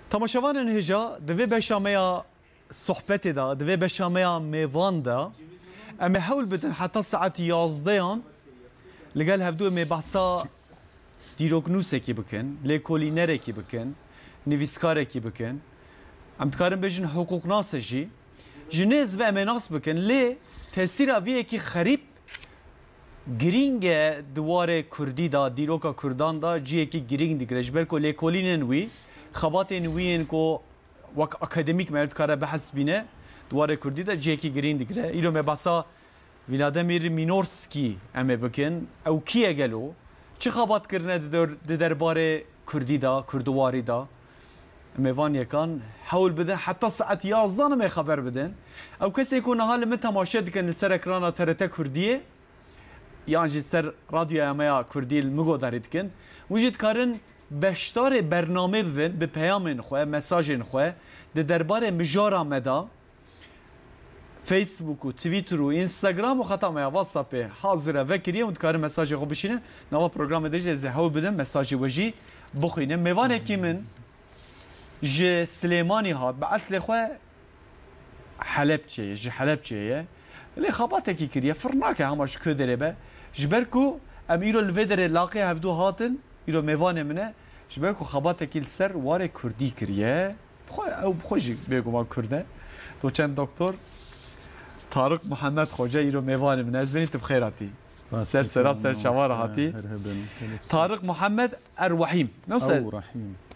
تماشاوان هجا دوی بشامیا صحبت دا دوی بشامیا میوان دا اما حول بدن حتی ساعت 11 لقال هفدو می بحثا دیروگنوسه کی بکن لیکولینره کی بکن نویسکاره کی بکن ام تکارم بجن حقوق ناسه جی جنیز و امناس بکن لی تأثیر اویه کی خریب گرینگ دوار کردی دا دیروکا کردان دا جیه کی گرینگ دیگرش بلکو لیکولینن وی خباتین وین کو وک اکادمیک مرد کاره بحث بینه دوار کردی دا جیه کی گرینگ دیگره ایرو می بحثا ولادیمیر مینورسکی امه بکن او کیه گلو چه خبات کرنه درباره کردی دا کردواری دا میوان یکان حول بدن حتی ساعت 11 می خبر بدن او کسی که نهال من تماشا دکن سر اکران TRT کردیه یعنی سر رادیو امیا کردی المگو دارید کن وجد کارن بشتار برنامه ون به پیام خواه مساج خواه درباره مجارا مدا فیسبوک و توییتر و اینستاگرام و ختم یا واتساپ حاضره وکریه و کار مساج خو بشینه نوا پروگرام دیگه از حول بدم مساج وجی بخوینه میوان کی من ج سلیمانی هات به اصل خو حلب چیه ج حلب چیه لی خباته کی کریه فرناکه همش کدره به جبرکو امیرو الودر لاقی هفدو هاتن ایرو میوان منه جبرکو خباته کی سر واره کردی کریه خو او خوشی بگو ما کرده تو چند دکتر طارق محمد خوجه ایرو میوان من از بینید بخیر هاتی سر سراس سر شوار هاتی طارق محمد الرحیم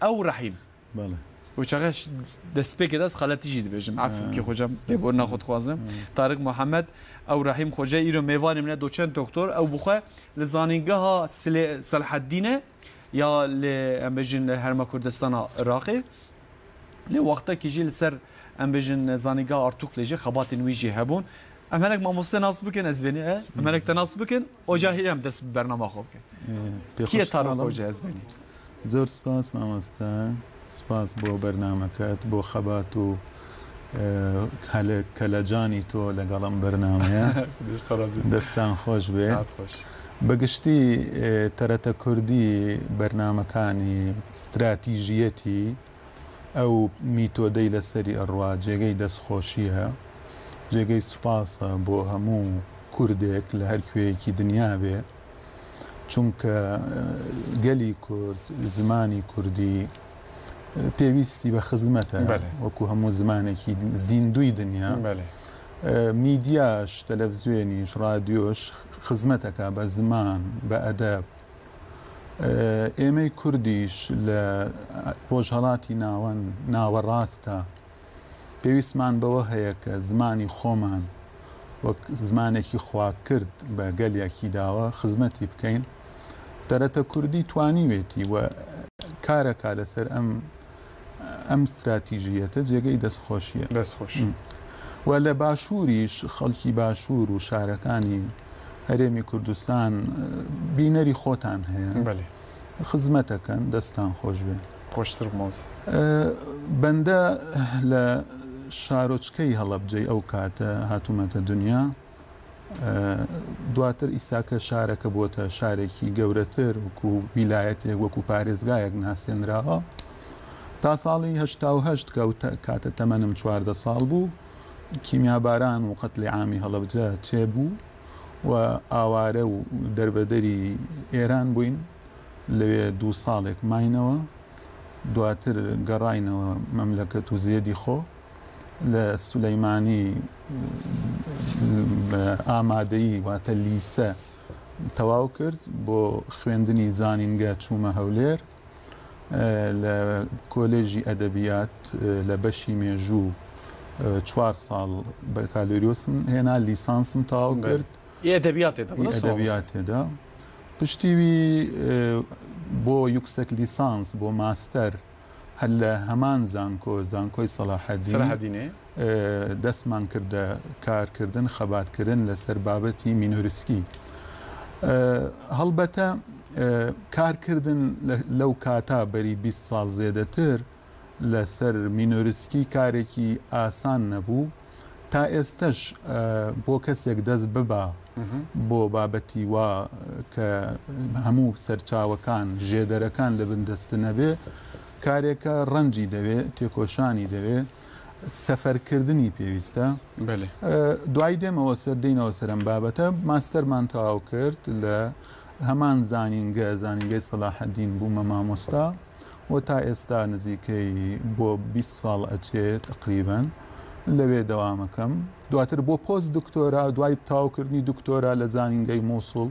او رحیم بله و چقدر دست که دست خالتی جدی بجم عفو که خوجم لیبور نخود خوازم طارق محمد او رحیم خوجه ایرو میوان من دوچند دکتر او بخواه لزانینگه ها صلاح الدینه یا لامبجن هرما کردستان عراقی لی وقتا که جیل سر ام بجن زانیگا ارتوک لیجه خبات ویجی هبون ام هنک ما مستناس بکن از بینی ام هنک تناس بکن اجاهی هم دست برنامه خوب کن کیه طارق خوجه از بینی زور سپاس مامستا سپاس بو برنامجات بو خبات و کلجانی تو لقلم برنامه دستان خوش به بقشتي TRT كردي برنامج كاني استراتيجيتي او میتۆدەی لەسەری ئەڕوا جێگەی دەستخۆشیە جێگەی سوپاسە بۆ هەموو کوردێک لە هەر کوێیەکی دنیا بێ چونکە گەلی کورد زمانی کوردی پێویستی بە خزمەتە وەکو هەموو زمانێکی زیندوی دنیا میدیاش تەلەڤیزیۆنیش رادیۆش خزمەتەکە بە زمان بە ئەدەب ئێمەی کوردیش لە ڕۆژهەڵاتی ناوەڕاستە پێویستمان بەوە هەیە کە زمانی خۆمان وەک زمانێکی خوا کرد بە گەلێکی داوە خزمەتی بکەین TRT کوردی توانیوێتی و کارەکە لەسەر ئەم استراتیژیەتە جێگەی دەستخۆشیە و لە باشووریش خەڵکی باشوور و شارەکانی هەرێمی کوردستان بینەری خۆتان هەیە خزمەتەکەن دەستان خۆش بێ خۆشتر مۆز بەندە لە شارۆچکەی هەڵەبجەی ئەو کاتە هاتوومەتە دنیا دواتر ئیساکە شارەکە بۆتە شارێکی گەورەتر وەکو ویلایەتێک وەکو پارێزگایەک ناسێنراوە تا ساڵی 1970 کاتە تەمەنم 14 ساڵ بوو کیمیاباران و قەتلی عامی هەڵەبجە چێبوو و ئاوارە و دەربەدەری ئێران بووین لەوێ 2 ساڵێک ماینەوە دواتر گەڕاینەوە مەملەکەت و زێدی خۆ لە سولەیمانی ئامادەیی واتە لیسە تەواو کرد بۆ خوێندنی زانینگە چوومە هەولێر لە کۆلێژی ئەدەبیات لە بەشی مێژوو 4 ساڵ بەکالۆریۆسم هێنا لیسانسم تەواو کرد ئەدەبیاتێدا پشتیوی بۆ یوکسەک لیسانس بۆ ماستەر هەر لە هەمان زانکۆی سەلاحەدینێ دەستمان کردە کارکردن خەباتکردن لەسەر بابەتی مینۆریسکی هەڵبەتە کارکردن لەو کاتا بەری 20 ساڵ زێدەتر لەسەر مینۆریسکی کارێکی ئاسان نەبوو تا ئێستش بۆ کەسێک دەست ببا بۆ بابەتی وا کە هەموو سەرچاوەکان ژێدەرەکان لە بندەستە نەبێ کارێکە ڕەنجی دەوێت تێکۆشانی دەوێت سەفەرکردنی پێویستە دوای دێمەوە سەردەینەوە سەرم بابەتە ماستەرمان تەواو کرد لە هەمان زانینگەی سەلاحەدین بوومە مامۆستا و تا ئێستا نزیکەی بۆ 20 ساڵ ئەچێت تقریبەن لەوێ دەوامەکەم دواتر بۆ پۆست دکتۆرا دوای تاوکردنی دکتۆرا لە زانینگەی مۆسوڵ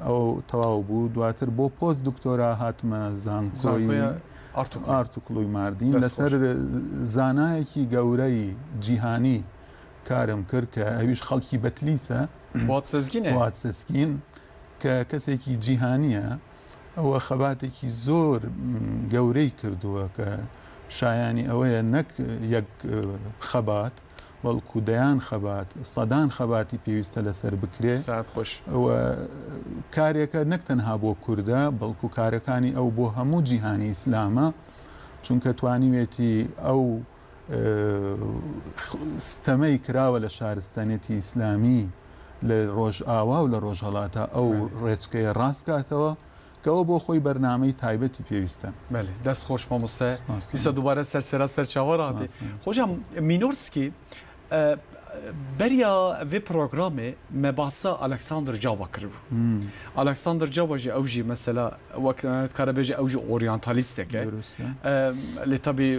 ئەو تەواو بوو دواتر بۆ پۆست دکتۆرا هاتمە زانکۆی ئارتوکڵوی ماردین لەسەر زانایەکی گەورەی جیهانی کارم کرد کە ئەویش خەڵکی بەتلیسە واتسەسکین کە کەسێکی جیهانیە ئەوە خەباتێکی زۆر گەورەی کردووە کە شایانی ئەوەیە نەک یەک خەبات بەڵکو دەیان خەبات سەدان خەباتی پێویستە لەسەر بکرێ کارێکە نەک تەنها بۆ کووردە بەڵکو کارەکانی ئەو بۆ هەموو جیهانی ئیسلامە چونکە توانیوێتی ئەو ستەمەی کراوە لە شارستانێتی ئیسلامی لە ڕۆژئاوا و لە ڕۆژهەڵاتە ئەو ڕێچکەیە ڕاستکاتەوە کەەوە بۆ خۆی بەرنامەی تایبەتی پێویستە دەست خۆش مامۆستا دیسە دووبارە سەرسەرا سەرچاوەڕاتی خۆشم مینۆرسکی بەریا vê programê me bahsa Alexander Caba kiribû. Alexander Caba jî ew jî mesela wek dikare bêje ew jî oryantalîstek e. Lê tevî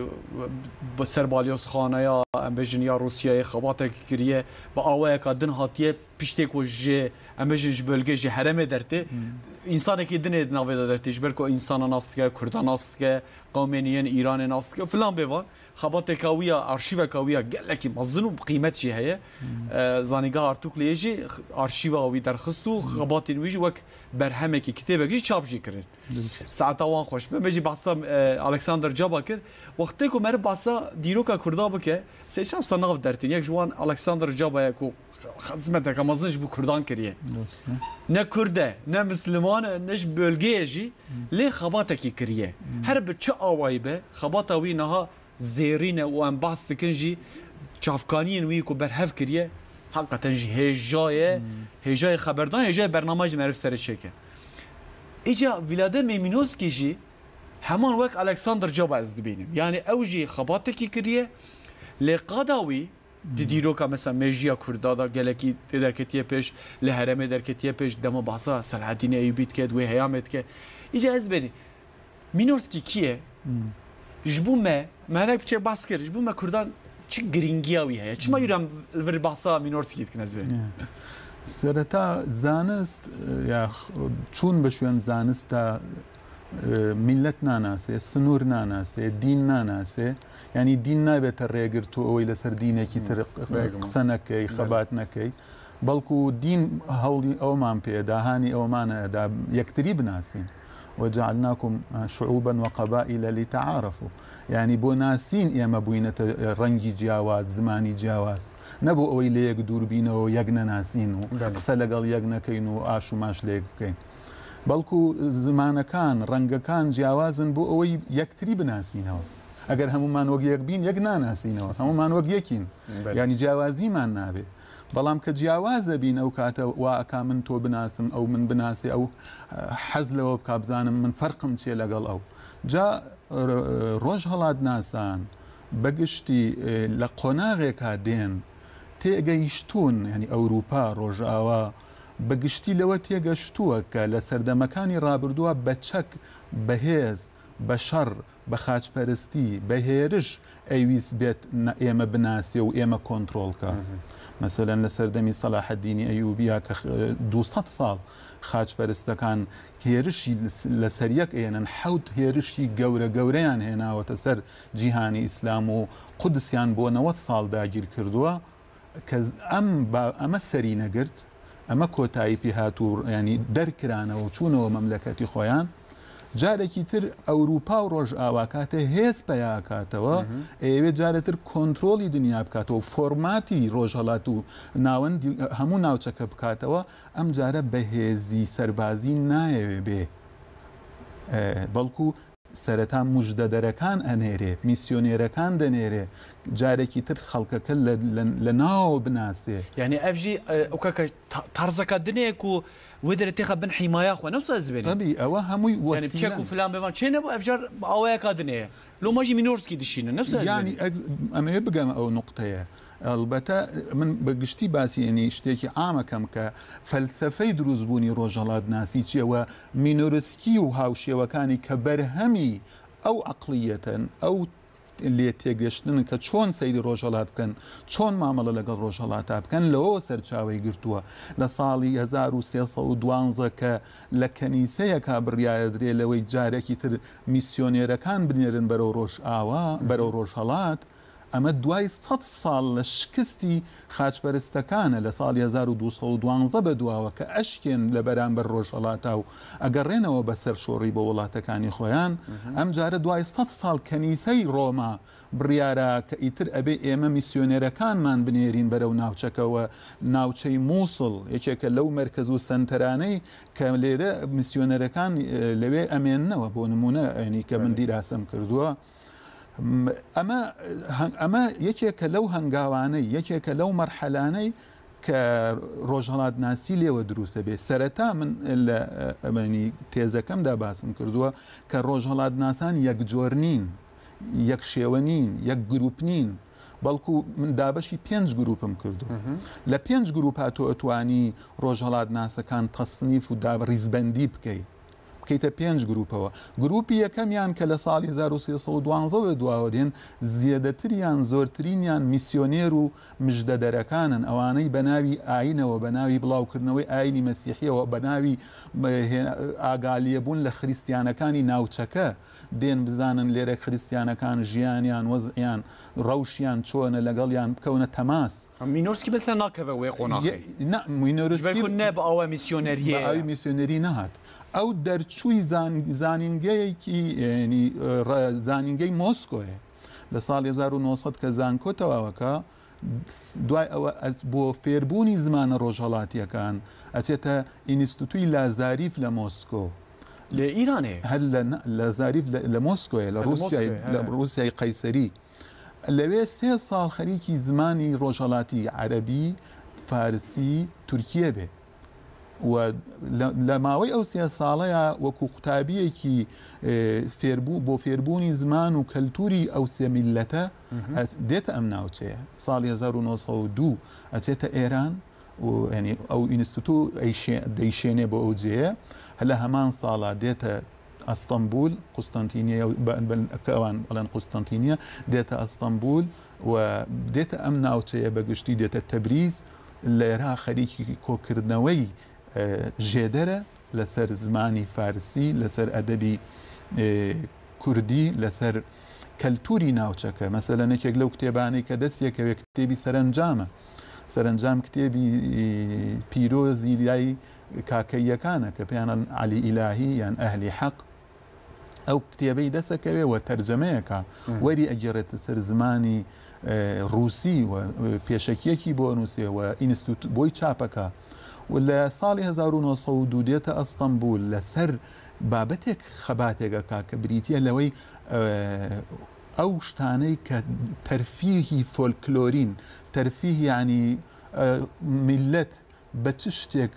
bi ser balyozxaneya em bêjin ya Rusyayê xebatekî kiriye bi awayeka din hatiye piştê ku ji em bêjin ji bölgê ji heremê dertê însanekî dinê navê de dertê ji ber ku însanan nas dike, Kurdan nas dike, qewmên yên Îranê nas dike filan bêvan. خباتێکا ویە ئارشیڤێکا ویە gelekî mezin û qîmet jî heye zanîgeha Artukliyê jî arşîva wî derxist û xebatên wî jî wek berhemekî kitêbek jî çap jî kirin. Saeta wan xweş me jî behsa Alexander Caba kir wextê ku me behsa dîroka Kurda bike sê çap sa nav dertîn yek ji wan Alexander Cabaya ku xizmeteka mezin ji bo Kurdan kiriye. Ne Kurd e ne Misliman e ne ji bölgeyê jî lê xebatekî kiriye. Her bi çi awayî be xebata wî niha زێرینە و ئەم باس دکن jî çavkaniyên wî ku berhev kiriye heqeten jî hêjayê hêjayê xeberdan hêjayê bername ji meriv serê çêke. Îca Vîlade Mêmînozkî jî heman wek Alexander Caba ez dibînim. Yani ew jî xebatekî kiriye lê qada wî di dîroka mesela Mêjiya Kurda da gelekî tê derketiye pêş li heremê derketiye pêş dema bahsa Selahedînê Eyyûbî dike wê heyamê dike. Îca ez benî Mînozkî kî ye? Ji bo me menek biçe bas kir ji bo me Kurdan çi giringiya wî heye çima îram vir bahsa Mînozkî dikin ez vê سەرەتا زانست یا چوون بە شوێن زانستا میلەت ناناسێ سنوور ناناسێ دین ناناسێ ینی دین نابێتە ڕێگرت و ئەوەی لەسەر دینێکی تر قسە نەکەی خەبات نەکەی بەڵکو دین هەوڵی ئەومان پێدا هانی ئەومانەدا یەکتری بناسین وجعلناكم شعوبا وقبائل لتعارفوا يعني بۆ ناسین ئێمە بووینەتە ڕەنگی جیاواز زمانی جیاواز نەبوو ئەوەی لە یەک دووربینەوە یەک نەناسین و قسە لەگەڵ یەک نەکەین و ئاش و ماش لێک بکەین بەڵکو زمانەکان ڕەنگەکان جیاوازن بۆ ئەوەی یەکتری بناسینەوە ئەگەر هەمومان وەک یەک بین یەک ناناسینەوە هەمومان وەک یەکین ینی جیاوازیمان نابێ بەڵام کە جیاوازە بین ئەو کاتە واکا من تۆ بناسم ئەو من بناسێ ئەو حەز لەوە بکبزانم من فەرقم چێ لەگەڵ ئەو جا ڕۆژ هەڵات ناسان بەگشتی لە قۆناغێکا دێن تێگەیشتون ینی ئەوروپا ڕۆژئاوا بەگشتی لەوە تێگەشتووە کە لە سەردەمەکانی ڕابردووە بە چەک بەهێز بە شەڕ بە خاچپەرستی بە هێرش ئەویست بێت ئێمە بناسیێ و ئێمە کۆنتترۆلکە مەسەلەن لە سەردەمی سەلاحەدینی ئەیوبیا کە 200 ساڵ خاچپەرستەکان هێرشی لەسەر یەک ئێنن حەوت هێرشی گەورە گەورەیان هێناوەتە سەر جیهانی ئیسلام و قودسیان بۆ 90 ساڵ داگیر کردووە کە ئەمە سەری نەگرت ئەمە کۆتایی پێ هاتوو ینی دەرکرانەوە و چوونەوە مەملەکەتی خۆیان جارێکی تر ئەوروپا و ڕۆژئاوا کاتە هێز پەیاکاتەوە ئەوێ جارێتر کۆنتترۆلی دنیا بکاتەوە فۆرماتی ڕۆژهەڵات و ناوەند هەموو ناوچەکە بکاتەوە ئەم جارە بەهێزی سەربازی نایەوێ بێ بەڵکو سەرەتا موژدەدەرەکان ئەنێرێ میسیۆنێرەکان دەنێرێ جارێکی تر خەڵکەکە لە ناو بناسێ یعنی ئەفژی ئەوکەکە تارزەکە دنێک و ودر تخب بن حمايه خو نفس زبني طبي او هموي وسيله يعني بتشكو فلان بفان شنو ابو افجر اويا كادنيه لو ماجي مينورسكي دشينا نفس يعني اما يبقى او نقطه البته من بقشتي باسي يعني اشتكي عامه كم كفلسفه دروزبوني روجالات ناسي تشي ومينورسكي وهاوشي وكاني كبرهمي او عقليه او اللي تيجشتن كشون سيد روجالات كان شون معامله لقى روجالات كان لو سرچاوي قرتوا لصالي 1312 ك لكنيسه كبريا دري لوي جاركي تر ميسيونير كان بنيرن برو روش اوا برو روجالات اما دوای 100 سال شکستی خاچپەرستەکانە لە ساڵی 1212 بەدواوە کە ئەشکێن لە بەرامبەر ڕۆژهەڵاتە و ئەگەڕێنەوە بەسەر شۆڕی بە وڵاتەکانی خۆیان ئەم جارە دوای 100 ساڵ کەنیسەی ڕۆما بڕیارە کە ئیتر ئەبێ ئێمە میسیۆنێرەکانمان بنێرین بەرەو ناوچەکەوە ناوچەی مووسڵ یەکێکە لەو مەرکەز و سەنتەرانەی کە لێرە میسیۆنەرەکان لەوێ ئەمێننەوە بۆ نمونە ئەنی کە من دیراسەم کردووە ئەمە یەکێکە لەو هەنگاوانەی یەکێکە لەو مەرحەلانەی کە ڕۆژهەڵات ناسی لێوە دروستە بێ سەرەتا من لە ئەمەنی تێزەکەمدا باسم کردووە کە ڕۆژهەڵات ناسان یەک جۆر نین یەک شێوە نین یەک گروپ نین بەڵکو من دابەشی 5 گروپم کردو لە 5 گروپ تۆ ئەتوانی ڕۆژهەڵات ناسەکان تەسنیف و ڕیزبەندی بکەیت بکەیتە 5 گروپەوە گروپی یەکەمیان کە لە ساڵی 1312 دواوە دێن زیێدەتریان زۆرترینیان میسیۆنێر و مژدەدەرەکانن ئەوانەی بە ناوی ئاینەوە بە ناوی بڵاوکردنەوەی ئاینی مەسیحیەوە بە ناوی ئاگالیەبوون لە خریستیانەکانی ناوچەکە دێن بزانن لێرە خریستیانەکان ژیانیان وەزعیان ڕەوشیان چۆنە لەگەڵیان بکەونە تەماس مینۆرسکی بەسەر ناکەوە وێ قۆناغی مینۆرسکی نەبە ئەوە میسیۆنەریە ئەوی میسیۆنەری نەهات ئەو دەرچووی زانینگەیەکی زانینگەی مۆسکۆیە لە ساڵی 1900 کە زانکۆتەواوەکە دوای ئەوە بۆ فێربوونی زمانە ڕۆژهەڵاتیەکان ئەچێتە ئینستیتوی لازاریف لە مۆسکۆ لە ئیرانێ هەر لە زاریف لە مۆسکۆیە لە رووسیای قەیسەری لەوێ 3 ساڵ خەریکی زمانی ڕۆژهەڵاتی عەرەبی فارسی تورکیە بێ و لە ماوەی ئەو 3 ساڵەیە وەکو قوتابیەکی بۆ فێربوونی زمان و کەلتوری ئەو 3 میلەتە دێتە ئەم ناوچەیە ساڵی 1902 ئەچێتە ئێران و ینی ئەو ئینستیتوت دەیشێنێ بۆ ئەو جێیە لە هەمان ساڵا دێتە ئەستەمبول قوستەنتینیە ئەوان بەڵێن قوستەنتینیە دێتە ئەستەمبول و دێتە ئەم ناوچەیە بەگشتی دێتە تەبریز لێرا خەریکی کۆکردنەوەی ژێدەرە لەسەر زمانی فارسی لەسەر ئەدەبی کوردی لەسەر کەلتوری ناوچەکە مەسەلە نەکێک لەو کتێبانەی کە دەستێکەوێ کتێبی سەرنجامە سەرنجام کتێبی پیرۆزی لای کاکەیەکانە کە پێیانە عەلی ئیلاهی یان ئەهلی حەق ئەو کتێبەی دەسەکەوێ تەرجەمەیەکە وەری ئەگەڕێتە سەر زمانی رووسی و پێشەکیەکی بۆ نووسێەوە ئینستیتوت بۆی چاپەکە و لە ساڵی 1902 دێتە ئەستەمبول لەسەر بابەتێک خەباتێکەکە کە بریتە لەوەی ئەو شتانەی کە تەرفیهی فۆلکلۆرین تەرفیه ینی میلەت بە چ شتێک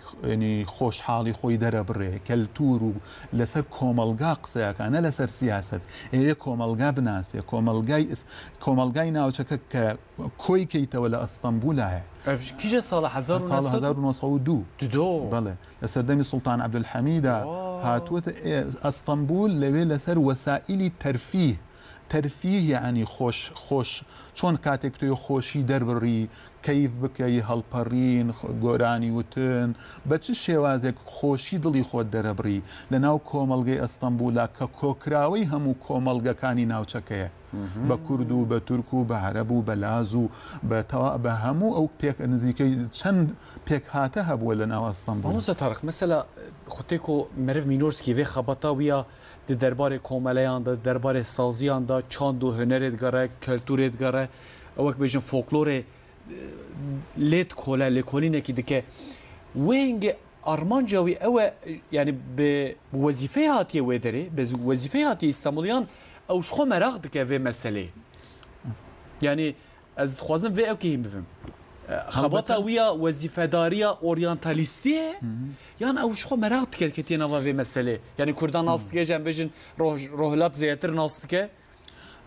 خۆشحاڵی خۆی دەرەبڕێ کەلتور و لەسەر کۆمەلگا قسەیەکانە لەسەر سیاست ئێوێ کۆمەلگا بناسێ کۆمەلگای ناوچەکە کە کۆی کەیتەوە لە ئەستەمبولایە کیژە ساڵە 1902 بەڵێ لە سەردەمی سوڵتان عەبدولحەمیدە هاتووەتە ئەستەمبول لەوێ لەسەر وەسائیلی تەرفیه یعنی خۆش چۆن کاتێک تۆ خۆشی دەربڕی کەیف بکەی هەڵپەڕین گۆرانی وتن بە چ شێوازێک خۆشی دڵی خۆت دەرەبڕی لە ناو کۆمەلگەی ئەستەمبولا کە کۆکراوەی هەموو کۆمەلگەکانی ناوچەکەیە بە کورد و بە تورک و بە عەرەب و بە لاز و بە هەموو ئەو پێک نزیکەی چەند پێک هاتە هەبووە لە ناو ئەستەمبول مامۆستا تاریق مەسەلا خوتێکۆ مەرڤ مینۆرسکی vê xebata wî ya di derbarê komeleyan da derbarê saziyan da çand û hunerê digere keltûrê digere ew wek bêjin folklorê lê dikole lêkolînekî dike wêngê armanca wî ew e yani bi wezîfeyê hatiye wê derê bi wezîfeyê hatiye İstanbuliyan ew ji xwe meraq dike vê meselê yani ez dixwazim vê ew kî hîn bivim خبطه ويا وظيفه داريه اورينتاليستيه يعني او شو مرات كتينا في مساله يعني كردان ناستكه جنب بجن روهلات زياتر ناستكه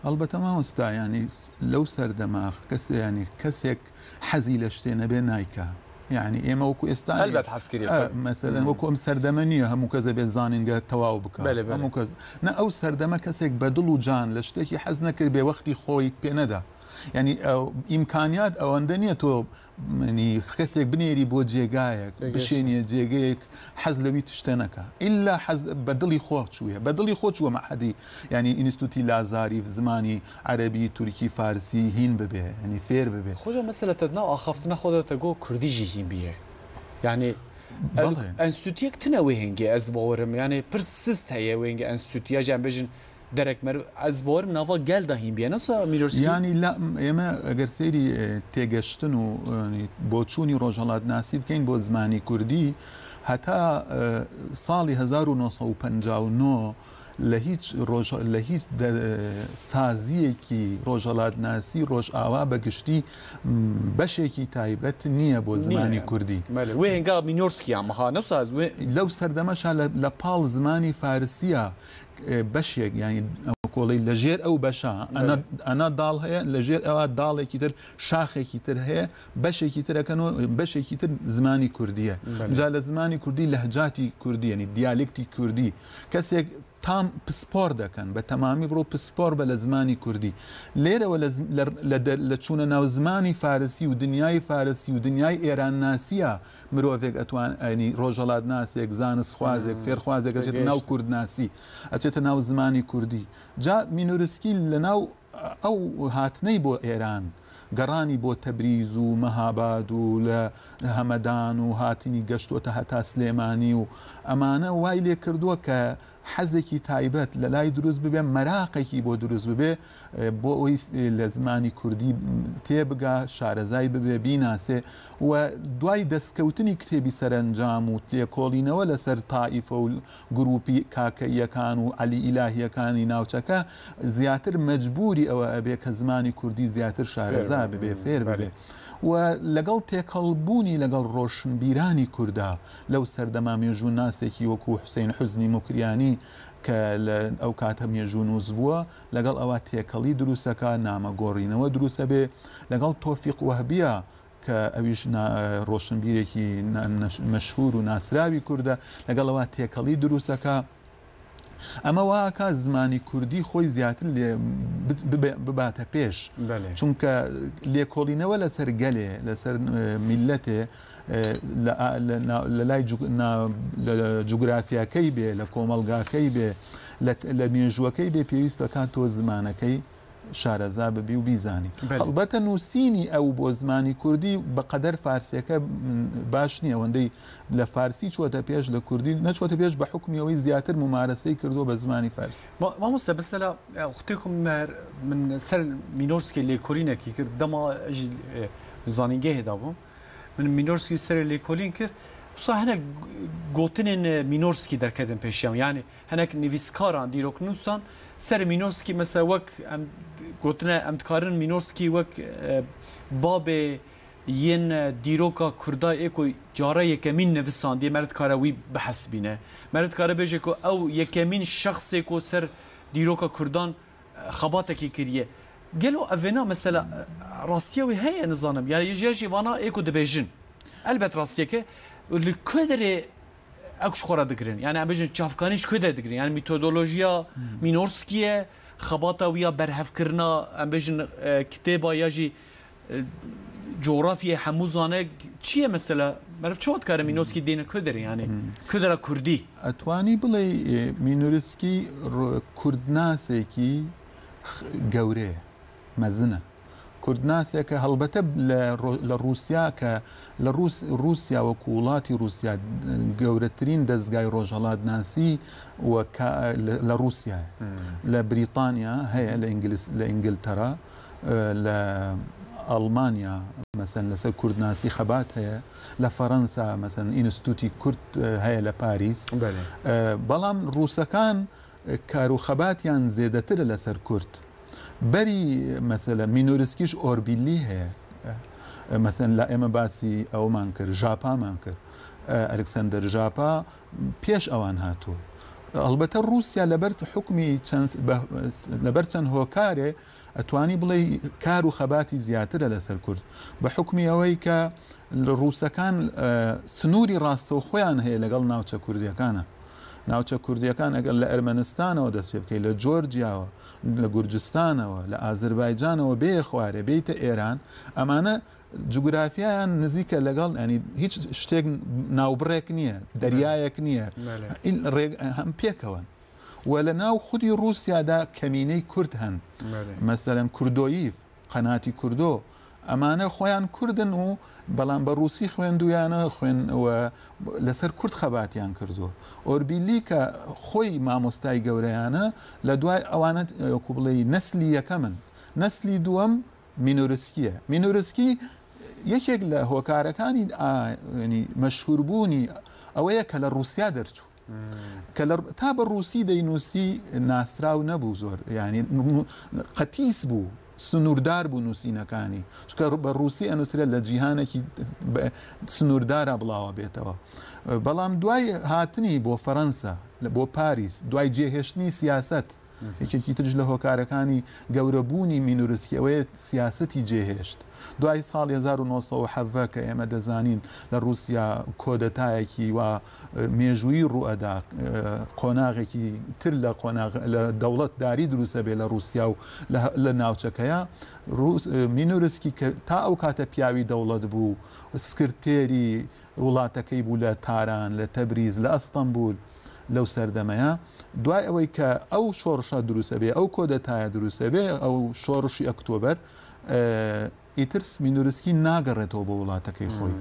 البته ما مستا يعني لو سر دماغ كس يعني كسك حزي لشتينا بين نايكا يعني اما وكو استاني البت عسكري مثلا وكو ام سردمنيه هم كذا بزانين قال تواوبك هم كذا نا او سردما كسك بدلو جان لشتكي حزنك بوقتي خوي بيندا يعني امكانيات او اندنيه تو يعني خسك بنيري بو جيغايك بشيني جيغيك حزلوي تشتنكا الا حز بدلي خوت شويه بدلي خوت شو مع حدي يعني انستوتي لازاري في زماني عربي تركي فارسي هين ببي يعني فير ببي خوجا مساله تدنا اخفتنا خودها تقول كردي جي هين بيه يعني انستوتيك تنوي هنجي از باورم يعني برسست هي وينج انستوتيا جنبجن درك مر از باورم ناوا گل دهیم بیا نسا میرورسکی يعني لا اما اگر سيري تيگشتن و يعني بوچوني روجالات ناسيب كاين بو زماني كردي حتى صالي 1959 لهيج سازيكي روجالات ناسي روج آوا بگشتي بشيكي تايبت نيه بو زماني كردي وين قا مينورسكي عم ها نفسها لو سردمش لبال زماني فارسيه بشيك يعني كولي لجير او بشا انا ضال هي لجير او ضال كتر شاخ كتر هي بشي كتر كانوا بشي كتر زماني كرديه جال زماني كردي لهجاتي كردي يعني ديالكتي كردي كسيك تام بسبور ده كان بتمامي برو بسبور بلزماني كردي ليره ولا لتشونا ناو زماني فارسي ودنياي فارسي ودنياي ايران ناسيه مروفيك اتوان يعني روجالات ناسي زانس خوازك فير خوازك اجت ناو كرد ناسي اجت ناو زماني كردي جا مينورسكي لناو او هاتني بو ايران قراني بو تبريز ومهاباد ولهمدان وهاتني قشتو تحت سليماني وامانه وايلي كردوه حزكي تايبت للاي دروز ببي مراقكي بو دروز ببي بو لزماني كردي تيبقى شارزاي ببي بيناسي ودواي دسكوتني كتابي سرنجام وتليكولينا ولا سر طائفة وجروبي كاكا كانوا علي إلهي كان ناوشكا زياتر مجبوري او ابي كزماني كردي زياتر شارزاي ببي فير ببي ولقل تێکەڵبوونی لەگەڵ ڕۆشنبیرانی کووردا لەو سەردەما مێژوو ناسێکی وەکو حوسێن حوزنی مکریانی کە ئەو کاتە مێژوو نووس بووە لەگەڵ ئەوە تێکەڵی دروستەکە نامەگۆڕینەوە دروستە بێ لەگەڵ تۆفیق وەهبیە کە ئەویش ڕۆشنبیرێکی مەشهور و ناسراوی کووردە لەگەڵ ئەوە تێکەڵی دروستەکە ئەمە واکە زمانی کوردی خۆی زیاتر لێ بباتە پێش چونکە لێکۆڵینەوە لەسەر گەلێ لەسەر میلەتێ لە لای جوگرافیاکەی بێ لە کۆمەڵگاکەی بێ لە مێژووەکەی بێ پێویستە کاتۆ زمانەکەی شارەزا ببی و بیزانی هەڵبەتە نووسینی ئەو بۆ زمانی کوردی بەقەدەر فارسیەکە باش نییە ئەوەندەی لە فارسی چوەتە پێش لە کوردی نەچوەتە پێش بە حکمیەوەی زیاتر ممارەسەی کردووە بە زمانی فارسی مامۆستا بەسەلا وختێکم من سەر مینۆرسکی لێکۆلینێکی کرد دەما زانینگە هێدا بووم من مینۆرسکی سەر لێکۆلین کرد وسا هەنێک گوتنên مینۆرسکی دەرکەدن پێشیان یعنی هەنێک نویسکاران دیرۆکنووسان سەر مینۆرسکی مەسە وەک گوتنە ئەم دکارن مینۆرسکی وەک بابێ یەن دیرۆکا کووردا ئێکۆ جارە یەکەمین نویساندیە مەرد کارە وی بەحەسبینە مەرد کارە بێژێ کو ئەو یەکەمین شخصێک و سەر دیرۆکا کوردان خەباتێکی کردیە گەلۆ ئەڤێنا مەسەلا ڕاستیەوەی هەیە نزانم یا یەژێژی وانە ئێکۆ دەبێژن ئەلبەت ڕاستیەکە li ku derê ew xwara dikirin yani em bêjin çavkanî ji ku derê dikirin yani metodolojiya Minorskî ye xebata wî ya berhevkirina em bêjin kitêba ya jî coğrafyê hemû zane çi ye mesela meriv çawa dikare Minorskî dêne ku derê yani ku dera Kurdî etwanî bilê Minorskî Kurdnasekî gewre mezin e کوردناسێکە هەڵبەتە لە رووسیا کە لە رووسیا وەکو وڵاتی رووسیا گەورەترین دەستگای ڕۆژهەڵات ناسی لە رووسیایە لە بریتانیا هەیە لە ئینگلتەرا لە ئەڵمانیا مەسەن لەسەر کوردناسی خەبات هەیە لە فەڕەنسا مەسەن ئینستوتی کورد هەیە لە پاریس بەڵام رووسەکان کاروخەباتیان زێدەترە لەسەر کورد بەری مەسەلە مینۆرسکیش ئۆربیلی هەیە مثلا لا ئێمە باسی ئەومان کرد ژاپامان کرد ئەلکسەندەر ژاپا پێش ئەوان هاتووە ئەلبەتە رووسیا لەبەر حکمی لەبەر چەند هۆکارێ ئەتوانی بڵێ کار و خەباتی زیاترە لەسەر کورد بە حکمی ئەوەی کە ڕووسەکان سنووری ڕاستە و خۆیان هەیە لەگەڵ ناوچە کوردیەکانە ناوچە کوردیەکان ئەگەر لە ئەرمەنستانەوە دەست پێ بکەیت لە جۆرجیاوە لە گورجستانەوە لە ئازربایجانەوە بێ خوارێ بیتە ئێران ئەمانە جوگرافیایان نزیکە لەگەڵ ینی هیچ شتێک ناوبڕێک نییە دەریایەک نییە هەم پێکەوەن و لە ناو خودی رووسیادا کەمینەی کورد هەن مەسەلەن کوردۆیف قەناتی کوردۆ ئەمانە خۆیان کوردن و بەڵام بە رووسی خوێندویانە خوێنەوە لەسەر کورد خەباتیان کردووە ئۆربیلی کە خۆی مامۆستای گەورەیانە لە دوای ئەوانە وەکو بڵێ نەسلی یەکەمن نەسلی دووەم مینۆرسکیە مینۆرسکی یەکێک لە هۆکارەکانی مەشهوربوونی ئەوەیە کە لە رووسیا دەرچوو کە تا بە رووسی دەینووسی ناسرااو نەبوو زۆر ینی قەتیس بوو سنووردار بوو نووسینەکانی چکە بە رووسی ئەنووسرێت لە جیهانێکی سنووردارە بڵاوە بێتەوە بەڵام دوای هاتنی بۆ فەڕەنسا بۆ پاریس دوای جێهێشتنی سیاست یەکێکی ترش لە هۆکارەکانی گەورەبوونی مینۆرسکی ئەوەیە سیاسەتی جێهێشت دوای ساڵ 1970 کە ئێمە دەزانین لە رووسیا کۆدەتایەکی و مێژووی ڕوئەدا قۆناغێکی تر لە دەوڵەت داری دروستە بێ لە رووسیا و لە ناوچەکەیە مینۆرسکی کە تا ئەو کاتە پیاوی دەوڵەت بوو سکرتێری وڵاتەکەی بوو لە تاران لە تەبریز لە ئەستەمبول لەو سەردەمەیە دوای ئەوەی کە ئەو شۆڕشە دروستە بێ ئەو کۆدەتایە دروستە بێ ئەو شۆڕشی ئەکتۆبەر ئیترس مینۆرسکی ناگەڕێتەوە بە وڵاتەکەی خۆی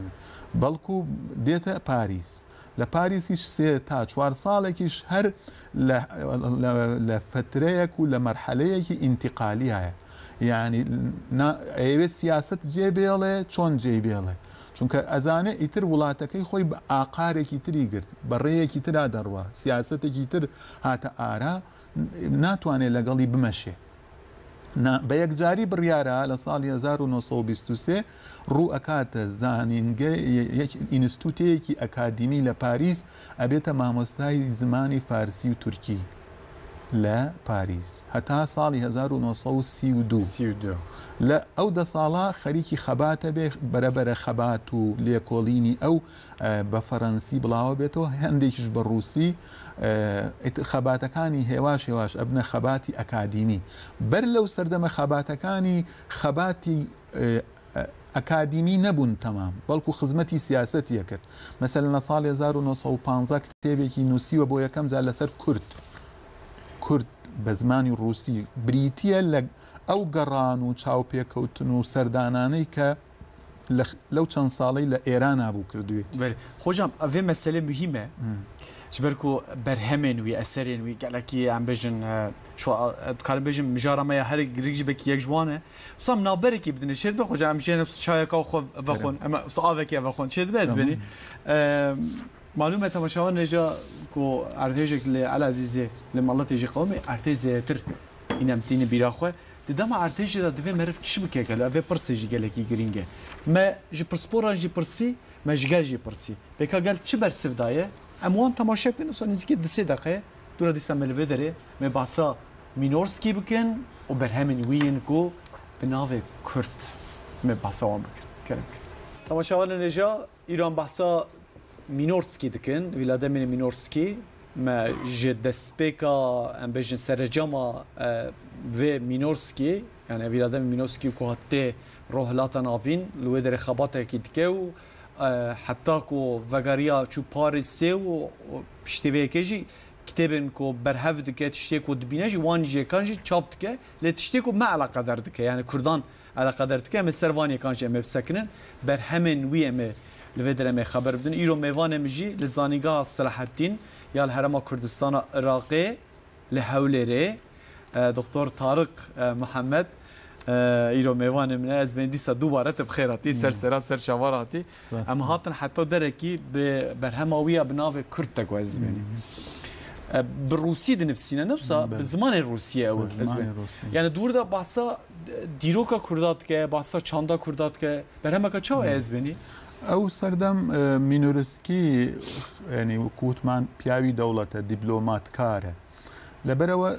بەڵکو دێتە پاریس لە پاریسیش 3 تا 4 ساڵێکیش هەر لە فترەیەک و لە مەرحەلەیەکی ئینتیقالیایە یعنی ئەوێ سیاست جێ بێڵێ چۆن جێ بێڵێ چونکە ئەزانە ئیتر وڵاتەکەی خۆی بە ئاقارێکی تری گرت بە ڕێیەکی ترا دەڕوە سیاستێکی تر هاتە ئارا ناتوانێت لەگەڵی بمەشێ بە یەکجاری بڕیارە لە ساڵی 1923 ڕوو ئەکاتە زانینگە ئینستوتەیەکی ئەکادیمی لە پاریس ئەبێتە مامۆستای زمانی فارسی و تورکی لە پاریس هەتا ساڵی 1932 لە ئەو 10 ساڵە خەریکی خەباتە بێ بەرەبەرە خەبات و لێکۆڵینی ئەو بە فەڕەنسی بڵاوە بێتەوە هەندێکیش بە رووسی خەباتەکانی هێواش ئەبنە خەباتی ئەکادیمی بەر لەو سەردەمە خەباتەکانی خەباتی ئەکادیمی نەبوون تەمام بەڵکو خزمەتی سیاسەتیە کرد مەسەلەن لە ساڵی 1950 کتێبێکی نووسیوە بۆ یەکەم جار لەسەر کورد بە زمانی رووسی بریتیە لە ئەو گەڕان و چاوپێکەوتن و سەردانانەی کە لەو چەند ساڵی لە ئێران نابوو کردوێت خۆشم ئەvê مەسەلە مهمە جبرکو بەرهەمێن وی ئەسەرێن وی گەلکی ئەم بێژن کار بێژم مژارەمەیە هەر گرێژ بەکی یەک جوانە سام ناوبەرێکی بدنێ شێت بخۆش ئەم ژێنە چایەکە خۆ بەخۆن ئەمە ساوێکی بەخۆن چێت بەس بێنی معلومە تەماشاوان نێژە کو ئارتێژێک لێ ئالازیزێ لە مەڵەتێژی قەومێ ئارتێژ زێتر ئینەمتینە بیراخۆ دەما ئارتێژدا دەبێ مەرف کش بکێکە لە ئەvê پرسێژی گەلێکی گرینگە مە ji پرسپۆران jî pirsî me ji gel jî pirsî pêka gel çi bersiv daye em wan temaşe bikin û nizîkî di 3 deqe dûra dîsa me li vê derê me behsa mînorskî bikin û berhemên wî yên ku bi navê Kurd me behsa wan bikin kerek temaşavanên êja îran behsa mînorskî dikin vîlademên mînorskî me ji destpêka em bêjin serecama vê mînorskî yani vîlademên mînorskî ku hatê rohlata navîn li wê derê xebatekî dike û heta ku vegeriya çû Parîsê û piştîveyekê jî kitêbên ku berhev dike tiştê ku dibîne jî wan jêkan jî çap dike lê tiştê ku me eleqedar dike yani Kurdan eleqedar dike em ê servaniyêkan jî em ê bisekinin berhemên wî em ê li vê derê em ê xeber bidin îro mêvanê min jî li zanîngeha Selaheddîn ya li Herêma Kurdistana Iraqê li Hewlêrê Doktor Tarık Muhammed îro mêvanê min ez bên dîsa dubare te bixêr hatî sersera ser şavar hatî em hatin heta derekî bi berhema wî ya bi navê Kurd te ku ez bênî بالروسية نفسينا نفسها بزمان الروسية أو يعني دور ده بحثا دیروکا کردات که بحثا چاندا کردات که برهم که چه از بینی؟ او سردم مینورسکی یعنی وکوتمان پیاوی دولت دیپلمات کاره لبروا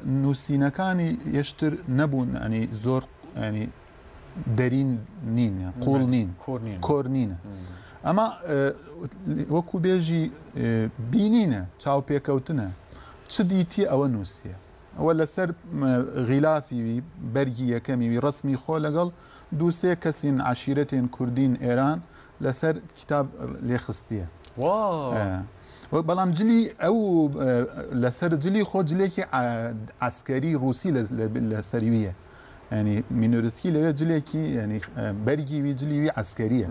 نوسینکانی یشتر نبون یعنی زور یعنی درین نین قول نین کورنینه اما وکو بیجی بینینه چاو پیکوتنه چه دیتی او نوسیه ولا سر غلافي برجية كمي رسمي خولقل دوسي كسين عشيرتين كردين إيران لسر كتاب ليخستيه واو بلام جلي أو لسر جلي خو جليكي عسكري روسي لسريوية يعني مينورسكي لجليكي يعني برجي جلي عسكرية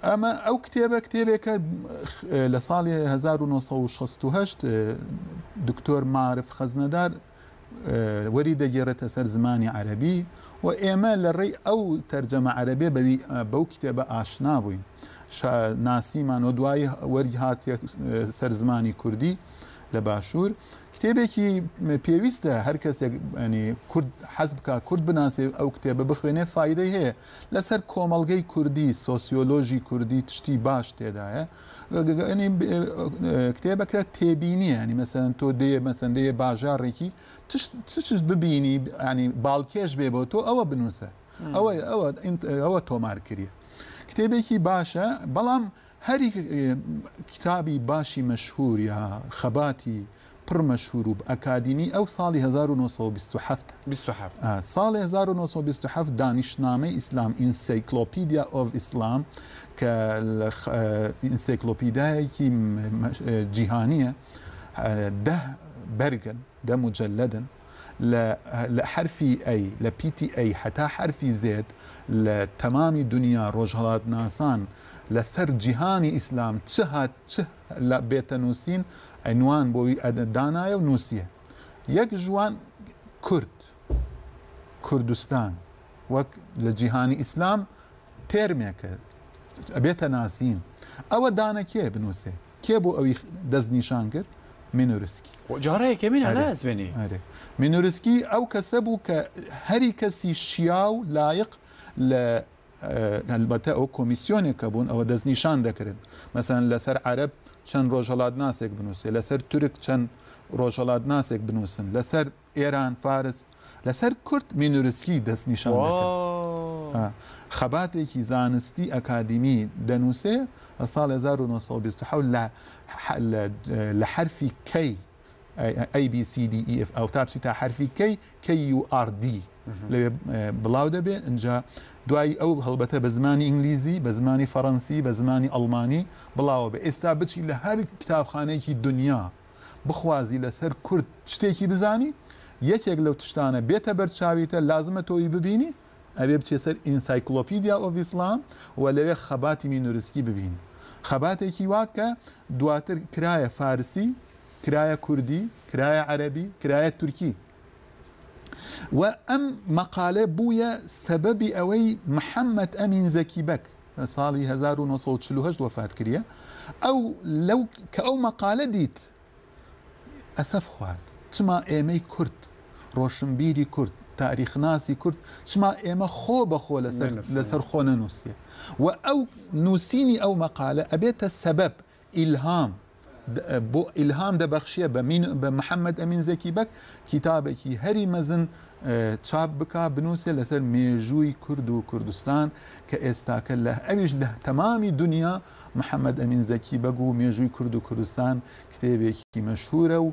اما او كتابك لصالي 1968 دكتور معرف خزندار وريد جرت سر زماني عربي وايمال للري او ترجمه عربيه بو كتابه اشنا بوين ناسيمان ودواي ورجهات سر زماني كردي لباشور كتابك بيويسته هر کس يعني كرد حسب كرد بناسي او كتابه بخوينه فايده هي لسر كومالگي كردي سوسيولوجي كردي تشتي باش تدا يعني كتابك تبيني يعني مثلا تو دي مثلا دي باجاركي تش ببيني يعني بالكيش بيبوتو او بنوسه او انت او تو ماركريه كتابك باشا بلام هري كتابي باشي مشهور يا خباتي پر مشهور بأكاديمي أو صالي 1927 صالي 1927 دانشنامه إسلام Encyclopedia of Islam كالإنسيكلوبيديا جهانية ده برجن ده مجلدا لحرفي أي لبيتي أي حتى حرفي زد لتمام الدنيا رجلات ناسان لسر جهاني إسلام تشهد لا بيتنوسين عنوان بوي دانايا ونوسية يك جوان كردستان وك لجهاني إسلام تيرميك أبيتا ناسين أو دانا كي بنوسي كي بو أوي دزني شانكر مينورسكي وجارة كمين أنا أزبني مينورسكي أو كسبو كهري كسي شياو لايق ل البته او کمیسیون کبون او دزنیشان دکرد مثلا لسر عرب چند روجالات ناسک بنوسه لسر ترک چند روجالات ناسک بنوسن لسر ایران فارس لسر کرد مینورسکی دزنیشان دکرد خباتی کی زانستی اکادمی دنوسه سال 1927 لحرفی کی اي بي سي دي اي اف او تابسي تا حرفي كي يو ار دي بلاوده به انجا دوای او هەڵبەتە بە زمانی ئینگلیزی بە زمانی فەڕەنسی بە زمانی ئەڵمانی بڵاوە بە ئێستا بچی لە هەر کتابخانەیەکی دنیا بخوازی لەسەر کورد شتێکی بزانی یەکێک لەو تشتانە بێتە بەرچاویتە لازمە تۆی ببینی ئەبێ بچێ سەر ئینسایکلۆپیدیا ئۆف ئیسلام و لەوێ خەباتی مینورسکی ببینی خەباتێکی واکە دواتر کرایە فارسی کرایە کوردی کرایە عەرەبی کرایە تورکی وأم مقالة بويا سبب أوي محمد أمين زكي بك صالي 1948 وفاة كريا أو لو كأو مقالة ديت أسف خوارد تما إيمي كرد روشنبيري كرد تاريخ ناسي كرد تما إيما خو بخو لسر خونا نوسيا وأو نوسيني أو مقالة أبيت السبب إلهام دبخشية بمحمد أمين زكي بك كتابك هري مزن چاپ بکا بنوسه لسر میجوی کرد و کردستان که استاکل له اویش له تمامی دنیا محمد امین زکی بگو میجوی کرد و کردستان کتابی مشهوره و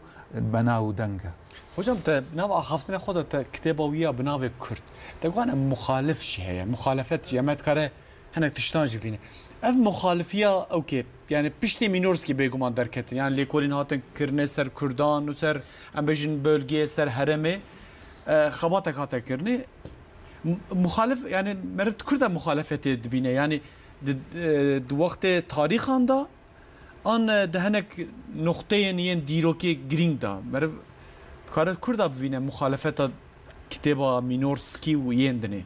بناو دنگه حجم تا نوع خافتنا خودت كتابوية بناوي كرد تقول مخالف شيء مخالفات شيء ما تكره هناك تشتانج فينا اف مخالفية اوكي يعني بيشتي مينورسكي بيقوم دركت يعني ليكولين هاتن كرنه سر كردان وسر ام بيجن بölge سر هرمي خباتك هاتا كرني مخالف يعني مرت كرد مخالفات دبينه يعني دو وقت تاريخ عنده ان دهنك نقطه ين ديروكي جرينج دا مر كارت كرد بفينه مخالفات كتابه مينورسكي ويندني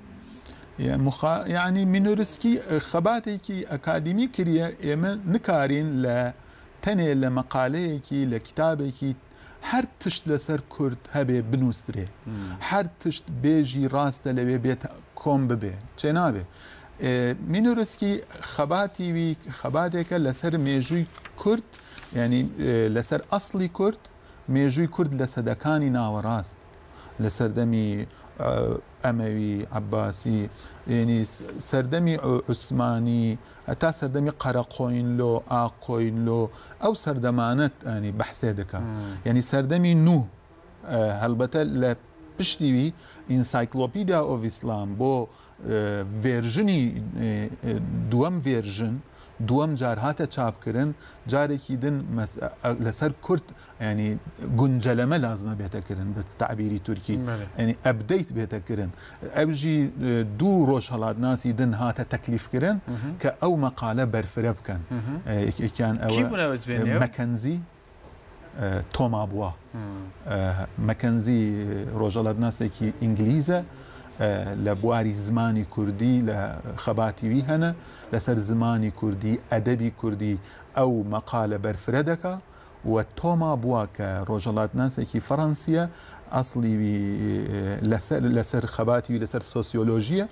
يعني مينورسكي خباتي كي اكاديمي كريا اما نكارين ل تەنێ لە مەقالەیەکی لە کتابێکی هەر تشت لەسەر کورد هەبێ بنووسرێ هەر تشت بێژی ڕاستە لەوێ بێت کۆم ببێ چێ نابێ مینۆرسکی خەباتیوی خەباتێکە لەسەر مێژووی کورد ینی لەسەر ئەسڵی کورد مێژووی کورد لە سەدەکانی ناوەڕاست لە سەردەمی ئەمەوی عەباسی ینی سەردەمی عوسمانی هەتا سەردەمی قەرەقۆینلۆ ئاقۆینلۆ ئەو سەردەمانەت ینی بەحسێ دەکات یعنی سەردەمی نوح هەڵبەتە لە پشتیوی ئینسایکلۆپیدیا ئۆف ئیسلام بۆ ڤێرژنی دووەم ڤێرژن دووەم جار هاتە چاپکردن جارێکی دن لەسەر کورد ینی گونجەلەمە لازمە بێتەکردن بە تعبیری تورکی ینی ئەبدەیت بێتەکردن ئەوژی دوو ڕۆژ هەڵاتناسی دن هاتە تەکلیفکردن کە ئەو مەقالە بەرفرە بکەن یەکیان ئەوە مەکەنزی تۆما بووە مەکەنزی ڕۆژهەڵاتناسێکی ئینگلیزە لە بواری زمانی کوردی لە خەباتیوی هەنە لەسەر زمانی کوردی ئەدەبی کوردی ئەو مەقالە بەرفرە دەکا و تۆما بووە کە ڕۆژهەڵاتناسێکی فەڕەنسیە ئەسڵیوی لەسەر خەباتیوی لەسەر سۆسیۆلۆژیە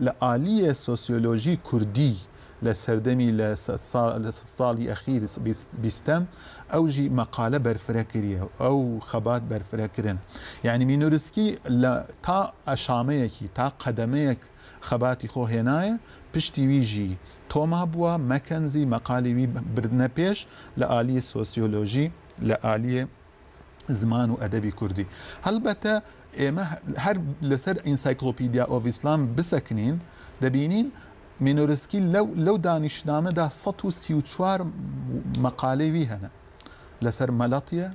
لە ئالیە سۆسیۆلۆژی کوردی لە سەردەمی لە ساڵی ئەخیر بیستەم ئەوژی مەقالە بەرفرە کردیە ئەو خەبات بەرفرەکردن یعنی مینۆرسکی لە تا ئەشامەیەکی تا قەدەمەیەک خەباتی خۆهێنایە پشتیویژی تۆما بووە مەکەنزی مەقالیوی بردنە پێش لە ئالیە سۆسیۆلۆژی لە ئالیە زمان و ئەدەبی کوردی هەڵبەتە ئێمە هەر لەسەر ئینسایکلۆپیدیا ئۆف ئیسلام بسەکنین دەبینین مینۆرسکی لەو دانیشنامەدا 134 مەقالەیوی هەنە لەسەر مەلەتیە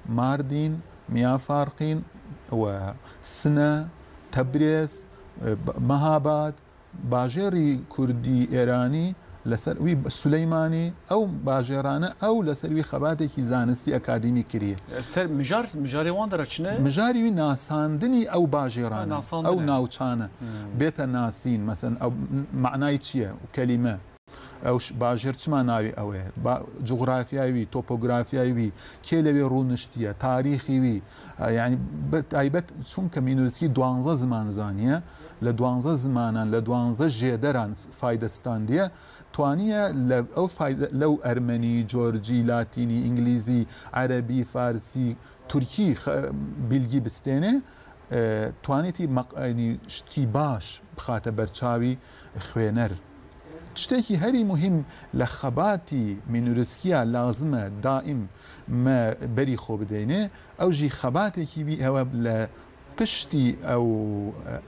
ماردین میافارقین و سنە تەبرێز مەهاباد باژێری کوردی ئێرانی لەسەر وی سولەیمانی ئەو باژێرانە ئەو لەسەروی خەباتێکی زانستی ئەکادمی کردیە مژاری وان دەرەچنە مژاریوی ناساندنی ئەو باژێرانە ئەو ناوچانە بێتە ناسین مەسەن ئەو معنای چییە و کەلیمە ئەو باژێر چما ناوی ئەوەیە جوغرافیاوی تۆپۆگرافیاوی کێ لەوێ ڕوونشتیە تاریخیوی یعنی تایبەت چونکە مینۆرسکی 12 زمان زانیە لە 12 زمانان لە 12 ژێدەران فایدەستاندیە توانیە لەو ئەرمەنی جۆرجی لاتینی ئینگلیزی عەرەبی فارسی تورکی بیلگی بستێنێ توانێتی شتی باش بخاتە بەرچاوی خوێنەر شتێکی هەری مهم لە خەباتی مینۆرسکیە لازمە دائیم بەری خۆ بدەینێ ئەوژی خەباتێکی بی ئەوە لە پشتی ئەو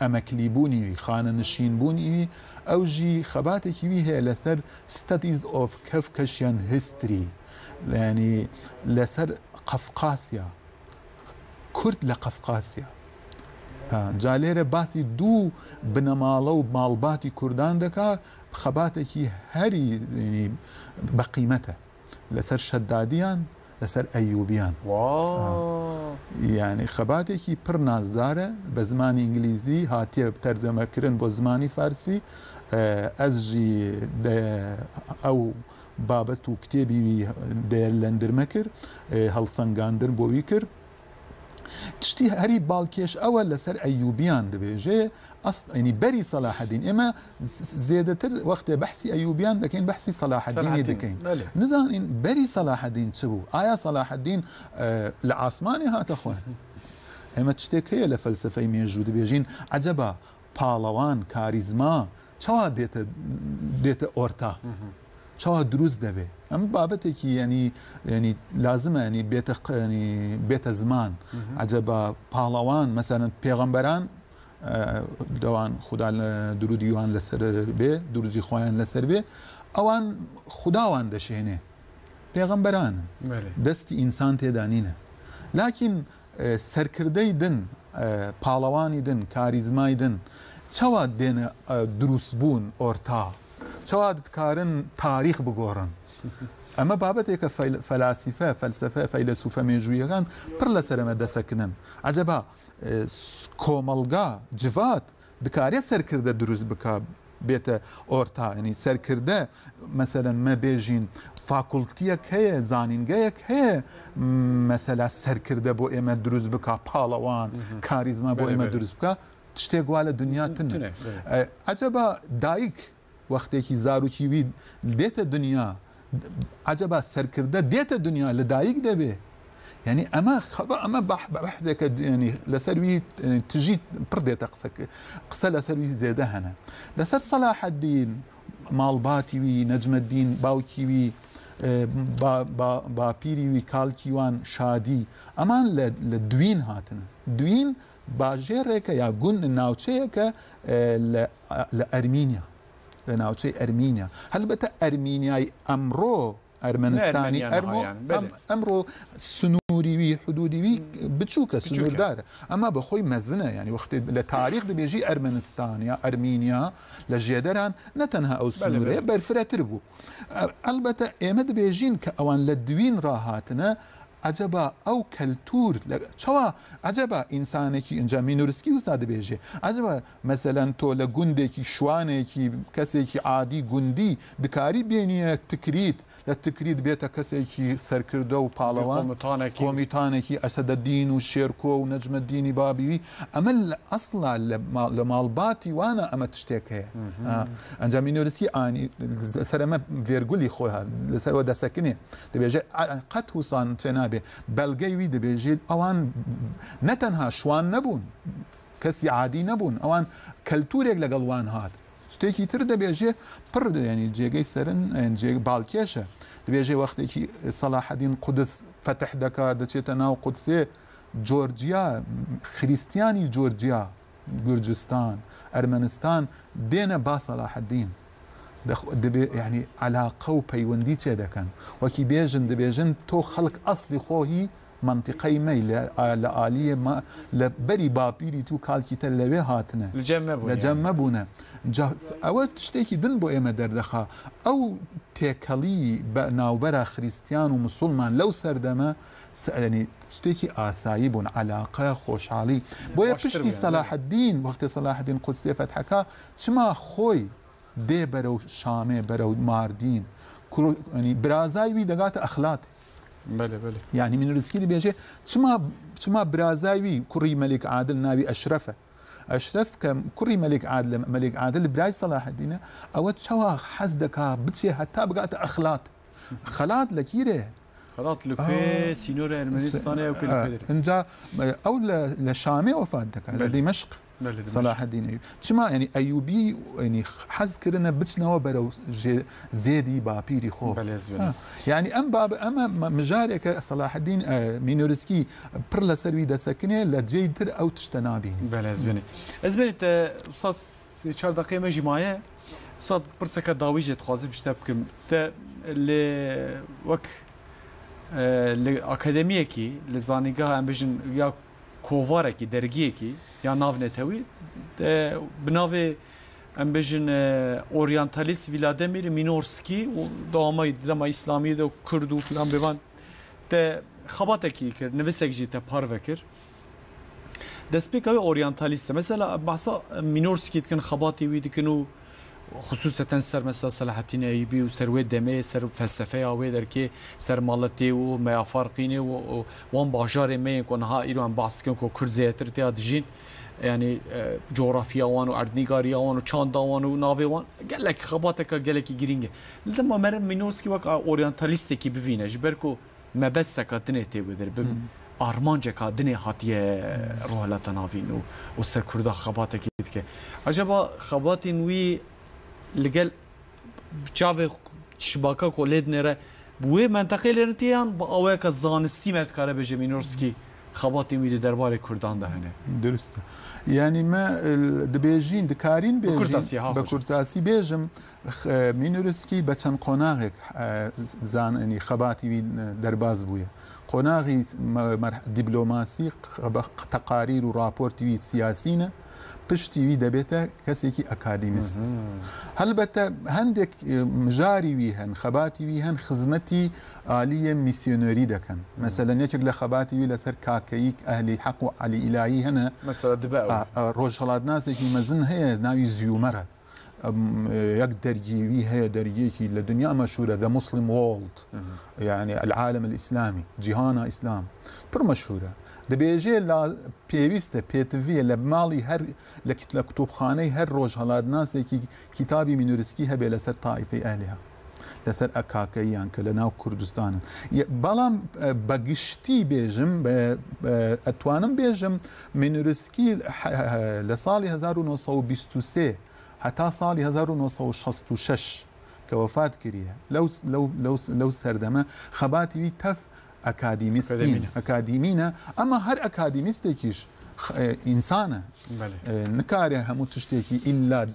ئەمەکلیبوونی خانە نشینبوونی ئەوژی خەباتێکی وی هەیە لەسەر ستەدیز ئۆف کەفکەشیان هیستری ینی لەسەر قەفقاسیا کورد لە قەفقاسیا جا لێرە باسی دوو بنەماڵە و ماڵباتی کوردان دەکات خەباتێکی هەری بەقیمەتە لەسەر شەدادیان لەسەر ئەیوبیان یعنی خەباتێکی پڕ نازدارە بە زمانی ئینگلیزی هاتیە تەرجەمەکردن بۆ زمانی فارسی ئەسژی ئەو بابەت و کتێبی دەیەرلەندرمە کرد هەڵسەنگاندن بۆوی کرد تشتی هەری باڵکێش ئەوە لەسەر ئەیوبیان دەبێژێ ئەنی بەری سەلاحەدین ئێمە زێدەتر وەختێ بەحسی ئەیوبیان دەکەین بەحسی سەلاحەدینی دەکەین نزانین بەری سەلاحەدین چ بوو ئایا سەلاحەدین لە ئاسمانی هاتە خوێن ئێمە شتێک هەیە لە فەلسفەی مێژوو دەبێژین عەجەبە پاڵەوان کاریزما چاوا دێتە ئۆرتا چاوا دروست دەبێ ئەم بابەتێکی ینی لازمە ینی بێتە زمان عەجەبە پاڵەوان مەسەرەن پێغەمبەران دەوان خوددا درودیوان لەسەر بێ درودی خۆیان لەسەر بێ ئەوان خودداوان دەشێنێ پێغەمبەرانن دەستی ئینسان تێدانینە لاکین سەرکردەی دن پاڵەوانی دن کاریزمای دن چاوا دێنە دروست بوون ئۆرتا چاوا دکارن تاریخ بگۆڕن ئەمە بابەتێکە فەلاسیفە فەلسفە فەیلسوفە مێژوویەکان پڕ لەسەرەمە دەسەکنن عەجەبە کۆمەڵگا جڤات دکارێ سەرکردە دروست بکە بێتە ئۆرتا ینی سەرکردە مەسەلەن مە بێژین فاکولتیەک هەیە زانینگەیەک هەیە مەسەلا سەرکردە بۆ ئێمە دروست بکە پاڵەوان کاریزما بۆ ئێمە دروست بکە شتێک وا لە دنیا تنە عەجەبە دایک وەختێکی زاروکی وی دێتە دنیا عەجەبە سەرکردە دێتە دنیا لە دایک دەبێ يعني اما بحثك يعني لسروي تجي برديت قصه لسروي زياده هنا لسر صلاح الدين مالباتي وي نجم الدين باوكي وي با بيري وي كالكيوان شادي امان لدوين هاتنا دوين باجيرك يا جن ناوتشيك لارمينيا لناوتشي ارمينيا هل بتا ارمينيا امرو ارمنستاني امرو سنوري وي حدودي وي بتشوكه سنور دار اما بخوي مزنه يعني وقت لتاريخ دي بيجي ارمنستان يا ارمينيا لجيدران نتنها او سنوريه برفره تربو البته ايمد بيجين كاوان لدوين راهاتنا عجبا او كالتور شوا عجبا انسانكي انجا مينورسكي وساده بيجي عجبا مثلا تو لغوندكي شوانكي كسيكي عادي غوندي دكاري بينيه تكريت للتكريت بيتا كسيكي سركردو وبالوان كوميتانكي اسد الدين وشيركو ونجم الدين بابي امل اصلا لمالباتي وانا اما تشتكي انجا مينورسكي اني سرما فيرغولي خوها لسر ودا سكنه دبيجي قد وصان تنابي بلغي وي دبيجي اوان نتنها شوان نبون كسي عادي نبون اوان كلتوريك لقلوان هاد شتێکی تر دەبێژێ پڕ ینی جێگەی سەرن جێ باڵکێشە دەبێژێ وەختێکی سەلاحەدین قودس فتح دەکات دەچێتە ناو قودسێ جۆرجیا خریستیانی جۆرجیا گورجستان ئەرمەنستان دێنە با سەلاحەدین دەبێ ینی عەلاقە و پەیوەندی چێ دەکەن وەکی بێژن دەبێژن تۆ خەڵک ئەسڵی خۆهی منطقي مي لآلية ما لبري بابيري تو كالكيتا لوي هاتنا لجمبونا او تشتكي دن بو ايما دردخا او تيكالي ناوبرا خريستيان ومسلمان لو سردما يعني تشتكي اسايب علاقه خوشحالي بو بشتي صلاح الدين وقت صلاح الدين قدسي فتحكا شما خوي دي برو شامي برو ماردين يعني برازاي دقات اخلاط بله يعني من الرزقي دي بيجي شما برازاوي كري ملك عادل ناوي اشرف كم كري ملك عادل براي صلاح الدين او شوا حزدك بتشي حتى بقات خلاط لكيره خلاط لكي سينور ارمنستان او كل انجا او لشامي وفادك لدمشق صلاح الدين ايوب شما يعني ايوبي يعني حز كرنا بتشنوا برو زيدي بابيري خو يعني ام باب اما مجارك صلاح الدين مينورسكي برلا سروي دا سكنه لجيدر او تشتنابين بله ازبني استاذ 4 دقيقه مجي معايا صاد برسك داويجه تخازم شتبكم ل وك لاكاديميكي لزانيغا ام بيجن يا كوفاركي درجيكي یا ناو نتوی بناوی ام بجن اورینتالیست ولادیمیر مینورسکی و دامای دما اسلامی دو کرد و فلان بوان ته خباته کی کرد نویسک جی ته پار وکر دسپیک او اورینتالیست مثلا بحثا مینورسکی کن خباتی وی دکنو خصوصا سر مثلا صلاح الدين ايوبي وسر ودمه سر فلسفه او دركي سر مالتي وما فرقيني وان باجار ما يكون ها ايران بحث كن كرد زيتر تيادجين يعني جغرافيا وان واردنيغاريا وان وچاندا وان وناوي وان قال لك خباتك قال لك جرينج لما مر مينوسكي وك اورينتاليست كي بفينا جبركو ما بس كاتنتي بدر ارمانجا كادني هاتيه روحلا تنافين وسر كردا خباتك كده عجبا خباتين وي لقال بچاوه شباكا كولد نره بوه منطقه لرتيان با اوه زانستی مرد کاره بجه مینورسکی خباتی میده درباره کردان دهنه درسته يعني ما دبيجين دكارين بيجين بكرتاسي بيجم مينورسكي بچن قناغك زان يعني خباتي درباز بويا قناغي دبلوماسي تقارير ورابورتي سياسينا پشتی وی دەبێتە کەسێکی ئەکادیمیست هەلبەتە هەندێک مژاری وی هەن خەباتی وی هەن خزمەتی عالیە میسیۆنەری دەکەن مەسەلەن یەکێک لە خەباتی وی لەسەر کاکەیک ئەهلی حەق و عەلی ئیلاهی هەنە ڕۆژهەڵاتناسێکی مەزن هەیە ناوی زیومەرە يك درجي هي درجيكي لدنيا مشهورة ذا مسلم وولد يعني العالم الإسلامي جهانا إسلام بر مشهورة دبيجي لا بيويسته بيتفي لبمالي هر لكتب خاني هر روج هلاد ناس كتابي مينورسكي هبه لسر طائفة أهلها لسر أكاكيان كلنا وكردستان بلام بقشتي بيجم أتوانم بيجم مينورسكي لصالي 1923 حتى صالي 1966 كوفات كريه لو سردمه خباتي تف أكاديمينا أما هر أكاديميستكيش إنسانة نكاره همو تشتكي إلا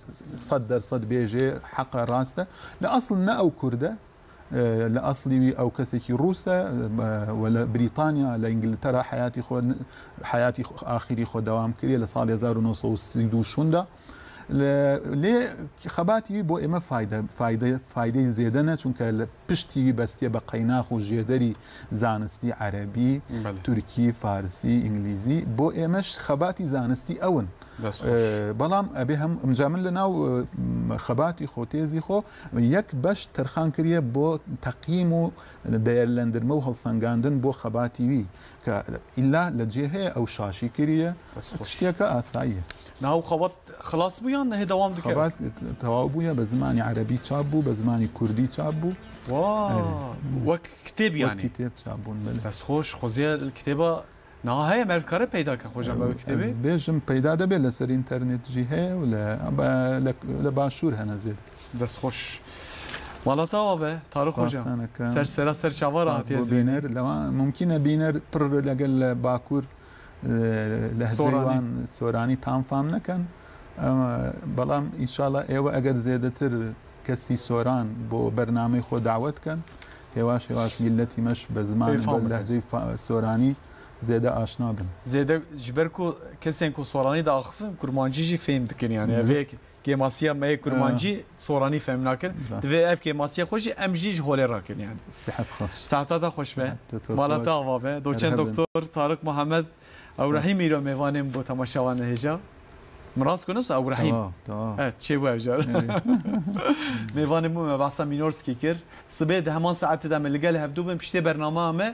صد بيجي حق راسته لأصلنا أو كردة لأصلي أو كسكي روسا ولا بريطانيا لإنجلترا حياتي آخري خو دوام كريه لصالي 1960 لێ خەباتی بۆ ئێمە فایدەی زێدەنە چونکە لە پشتی بەستێ بە قەیناخ و ژێدەری زانستی عەرەبی تورکی فارسی ئینگلیزی بۆ ئێمەش خەباتی زانستی ئەون بەڵام ئەبێ هەم ئەمجا من لە ناو خەباتی خۆتێزی خۆ یەک بەش تەرخان کردە بۆ تەقییم و دەیەرلەندرمە و هەڵسەنگاندن بۆ خەباتیوی کە ئیلا لە جێ هەیە ئەو شاشی کردە شتێکە ئاساییە ناو خەوات خلاص بوو یان هێ دەوام دکرد خەبات تەواو بووە بە زمانی عەرەبی چاپ بوو بە زمانی کوردی چاپ بوو وەک کتێب یانی کتێب چاپ بوون بەس خۆش خۆزیە کتێبە نا هەیە مەردکارە پەیدا کە خۆشم بەوە کتێبێ بێژم پەیدا دەبێت لەسەر ئینتەرنێتژی هەیە و لە باشوور هەنە زێت دەست خۆش وڵاتەوە بێ تاڕ خۆشم سەر سەر چاوەڕ هاتیە بینەر لەوە ممکنە بینەر پڕ لەگەل لە باکوور لەهجەیوان سۆرانی تامفام نەکەن بەڵام ئینشاڵڵا ئێوە ئەگەر زێدەتر کەسی سۆران بۆ بەرنامەی خۆ داوەتکەن هێواش میلەتی مەش بە زمان لەهجەی سۆرانی زێدە ئاشنا بن زێدە ژبەر و کەسێن و سۆرانی داخفم کورمانجیژی فێم دکن یانە ئەوەیەک کێماسیە مەیە کورمانجی سۆرانی فێم ناکرد دوێ ئەف کێماسیە خۆشی ئەمژیش هۆلێ ڕاکرد یان ساعتاتا خۆش بێ ماڵەتا ئاوا بێ دۆچەند دکتۆر تارق محەممەد ئەو ڕەحی میرۆ میێوانێم بۆ تەماشاوانە هێژا مراست کنوس ئەو ڕەحیم چێ بووە ژار میێوانێم بوومە باسا مینۆرسکی کرد سبێ هەمان ساعتدا من لەگەل هەفتوو بم پشتێ بەرنامە ئەمە